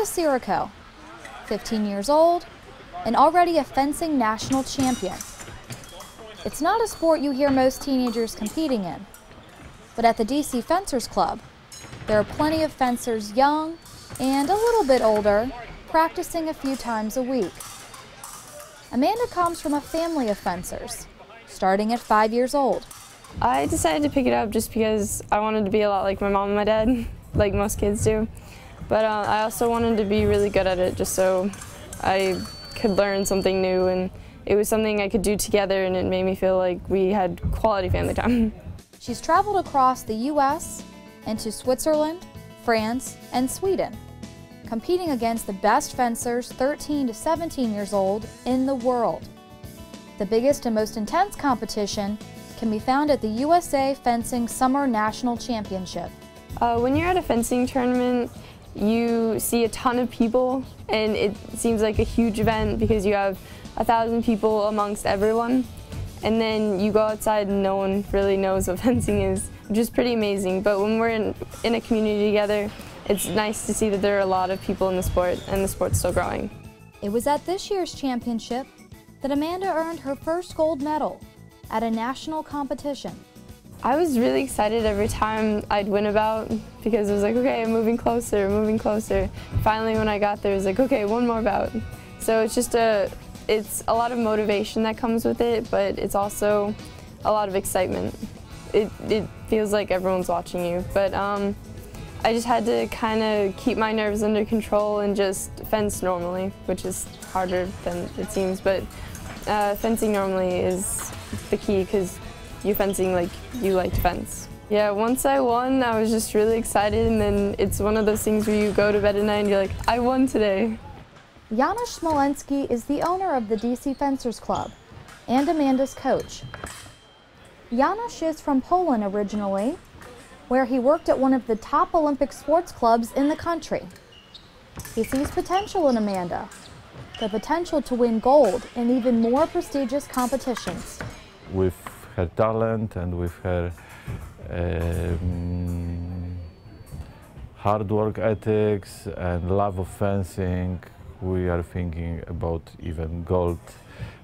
Amanda Sirico, 15 years old and already a fencing national champion. It's not a sport you hear most teenagers competing in, but at the DC Fencers Club, there are plenty of fencers young and a little bit older practicing a few times a week. Amanda comes from a family of fencers, starting at 5 years old. I decided to pick it up just because I wanted to be a lot like my mom and my dad, like most kids do. But I also wanted to be really good at it just so I could learn something new, and it was something I could do together, and it made me feel like we had quality family time. She's traveled across the U.S. and to Switzerland, France, and Sweden, competing against the best fencers 13 to 17 years old in the world. The biggest and most intense competition can be found at the USA Fencing Summer National Championship. When you're at a fencing tournament, you see a ton of people, and it seems like a huge event because you have 1,000 people amongst everyone. And then you go outside and no one really knows what fencing is, which is pretty amazing. But when we're in a community together, it's nice to see that there are a lot of people in the sport, and the sport's still growing. It was at this year's championship that Amanda earned her first gold medal at a national competition. I was really excited every time I'd win a bout because it was like, okay, I'm moving closer, moving closer. Finally, when I got there, it was like, okay, one more bout. So it's just it's a lot of motivation that comes with it, but it's also a lot of excitement. It feels like everyone's watching you, but I just had to kind of keep my nerves under control and just fence normally, which is harder than it seems, but fencing normally is the key because you're fencing like you like to fence. Yeah, once I won, I was just really excited, and then it's one of those things where you go to bed at night and you're like, I won today. Janusz Smolenski is the owner of the DC Fencers Club and Amanda's coach. Janusz is from Poland originally, where he worked at one of the top Olympic sports clubs in the country. He sees potential in Amanda, the potential to win gold in even more prestigious competitions. With her talent and with her hard work ethics and love of fencing, we are thinking about even gold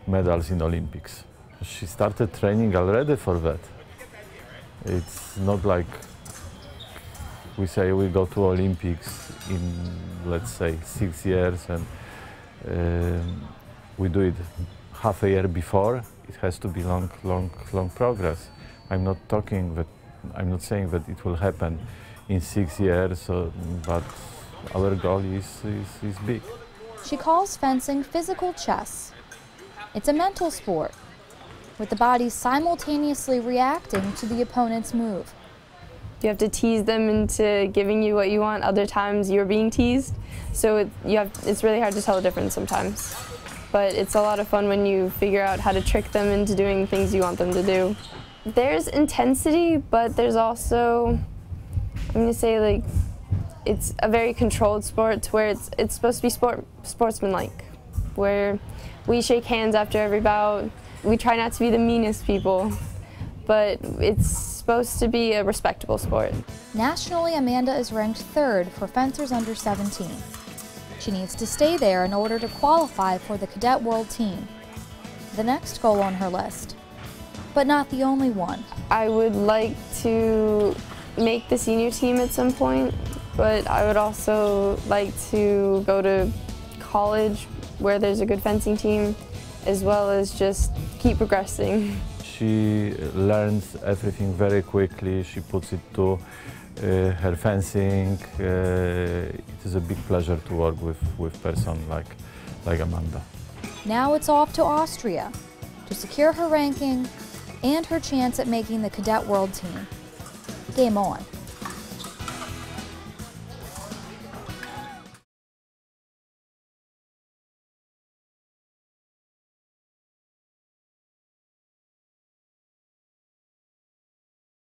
medals in Olympics. She started training already for that. It's not like we say we go to Olympics in, let's say, 6 years, and we do it half a year before. It has to be long progress. I'm not saying that it will happen in 6 years, but our goal is big. She calls fencing physical chess. It's a mental sport, with the body simultaneously reacting to the opponent's move. You have to tease them into giving you what you want. Other times you're being teased, so it's really hard to tell the difference sometimes. But it's a lot of fun when you figure out how to trick them into doing things you want them to do. There's intensity, but there's also, I'm going to say, like, it's a very controlled sport to where it's supposed to be sportsmanlike, where we shake hands after every bout. We try not to be the meanest people, but it's supposed to be a respectable sport. Nationally, Amanda is ranked 3rd for fencers under 17. She needs to stay there in order to qualify for the Cadet World Team, the next goal on her list, but not the only one. I would like to make the senior team at some point, but I would also like to go to college where there's a good fencing team, as well as just keep progressing. She learns everything very quickly. She puts it to her fencing. It is a big pleasure to work with a person like Amanda. Now it's off to Austria to secure her ranking and her chance at making the Cadet World Team. Game on.